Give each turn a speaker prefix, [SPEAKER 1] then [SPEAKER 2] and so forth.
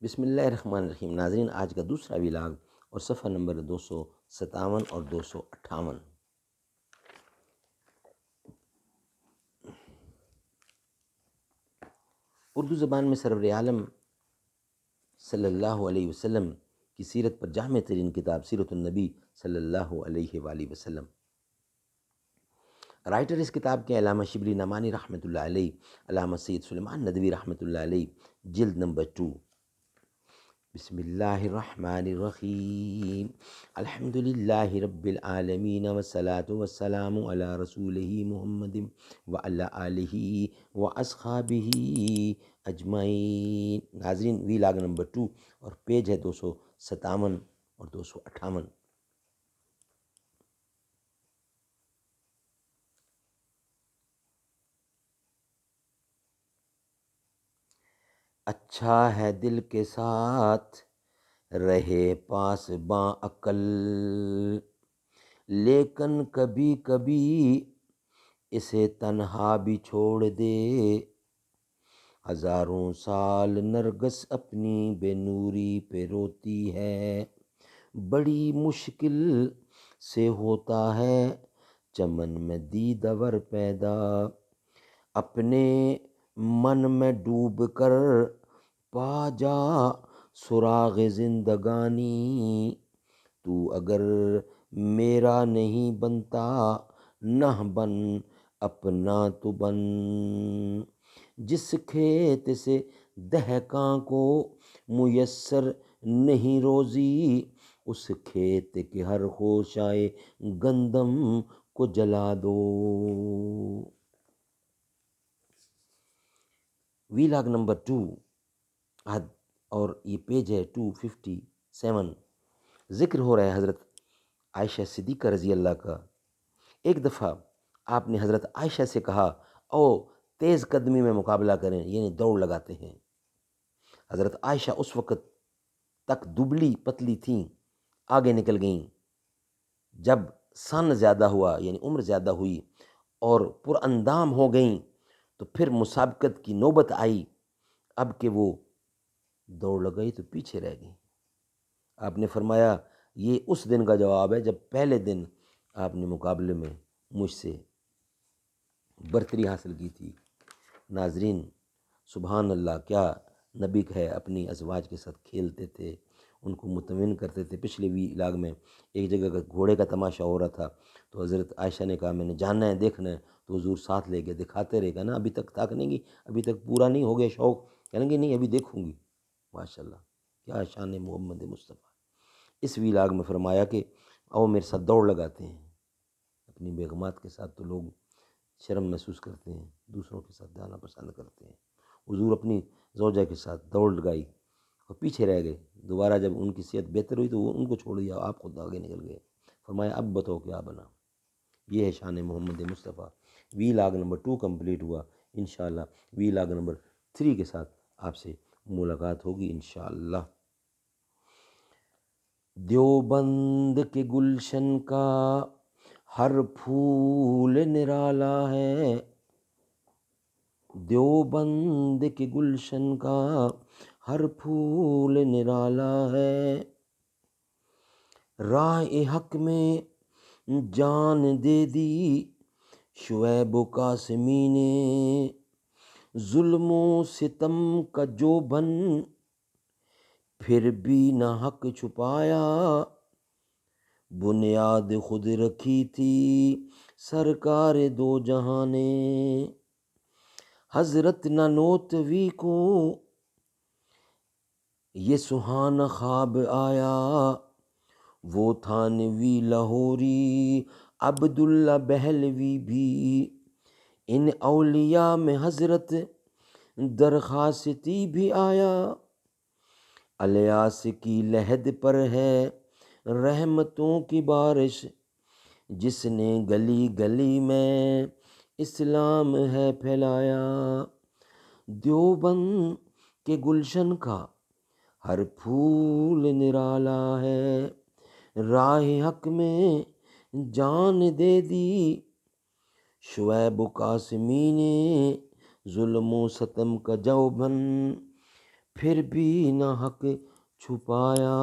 [SPEAKER 1] بسم اللہ الرحمن الرحیم۔ ناظرین، آج کا دوسرا ویلاگ اور صفحہ نمبر 257 اور 258۔ اردو زبان میں سرور عالم صلی اللہ علیہ وسلم کی سیرت پر جامع ترین کتاب سیرت النبی صلی اللہ علیہ وآلہ وسلم۔ رائٹر اس کتاب کے علامہ شبلی نعمانی رحمۃ اللہ علیہ، علامہ سید سلیمان ندوی رحمۃ اللہ علیہ، جلد نمبر 2۔ بسم اللہ الرحمن الرحیم۔ الحمد للہ رب العالمین والصلاة والسلام علی رسولہ محمد وعلی آلہ واصحابہ اجمعین۔ ناظرین، ویلاگ نمبر 2 اور پیج ہے 257 اور 258۔ اچھا ہے دل کے ساتھ رہے پاس باں عقل، لیکن کبھی کبھی اسے تنہا بھی چھوڑ دے۔ ہزاروں سال نرگس اپنی بے نوری پہ روتی ہے، بڑی مشکل سے ہوتا ہے چمن میں دیدور پیدا۔ اپنے من میں ڈوب کر پا جا سراغ زندگانی، تو اگر میرا نہیں بنتا نہ بن اپنا تو بن۔ جس کھیت سے دہقاں کو میسر نہیں روزی، اس کھیت کے ہر خوشائے گندم کو جلا دو۔ ویلاگ نمبر 2 اور یہ پیج ہے 257۔ ذکر ہو رہا ہے حضرت عائشہ صدیقہ رضی اللہ کا۔ ایک دفعہ آپ نے حضرت عائشہ سے کہا، او تیز قدمی میں مقابلہ کریں، یعنی دوڑ لگاتے ہیں۔ حضرت عائشہ اس وقت تک دبلی پتلی تھیں، آگے نکل گئیں۔ جب سن زیادہ ہوا یعنی عمر زیادہ ہوئی اور پر اندام ہو گئیں تو پھر مسابقت کی نوبت آئی۔ اب کہ وہ دوڑ لگائی تو پیچھے رہ گئیں۔ آپ نے فرمایا یہ اس دن کا جواب ہے جب پہلے دن آپ نے مقابلے میں مجھ سے برتری حاصل کی تھی۔ ناظرین، سبحان اللہ، کیا نبی ہے اپنی ازواج کے ساتھ کھیلتے تھے، ان کو مطمئن کرتے تھے۔ پچھلے ویلاگ میں ایک جگہ کا گھوڑے کا تماشا ہو رہا تھا تو حضرت عائشہ نے کہا میں نے جاننا ہے، دیکھنا ہے، تو حضور ساتھ لے گئے، دکھاتے رہے گا نا، ابھی تک تھکنے گی، ابھی تک پورا نہیں ہو گیا شوق، کہیں گے نہیں ابھی دیکھوں گی۔ ماشاءاللہ، کیا شان محمد مصطفیٰ۔ اس ویلاگ میں فرمایا کہ او میرے ساتھ دوڑ لگاتے ہیں۔ اپنی بیگمات کے ساتھ تو لوگ شرم محسوس کرتے ہیں، دوسروں کے ساتھ جانا پسند کرتے ہیں۔ حضور اپنی زوجہ کے ساتھ دوڑ لگائی اور پیچھے رہ گئے۔ دوبارہ جب ان کی صحت بہتر ہوئی تو وہ ان کو چھوڑ دیا، آپ خود آگے نکل گئے۔ فرمایا اب بتاؤ کیا بنا۔ یہ ہے شان محمد مصطفیٰ۔ ویلاگ نمبر 2 کمپلیٹ ہوا۔ انشاءاللہ ویلاگ نمبر 3 کے ساتھ آپ سے ملاقات ہوگی انشاءاللہ۔ دیوبند کے گلشن کا ہر پھول نرالا ہے، دیوبند کے گلشن کا ہر پھول نرالا ہے۔ راہ حق میں جان دے دی شعیب و قاسمی نے، ظلم و ستم کا جو بن پھر بھی نہ حق چھپایا۔ بنیاد خود رکھی تھی سرکار دو جہاں نے، حضرت نانوتوی کو یہ سہانا خواب آیا۔ وہ تھانوی لاہوری عبداللہ بہلوی بھی، ان اولیاء میں حضرت درخواستی بھی آیا۔ الیاس کی لحد پر ہے رحمتوں کی بارش، جس نے گلی گلی میں اسلام ہے پھیلایا۔ دیوبند کے گلشن کا ہر پھول نرالا ہے، راہ حق میں جان دے دی شعیب و قاسمی نے، ظلم و ستم کا جو بن پھر بھی نہ حق چھپایا،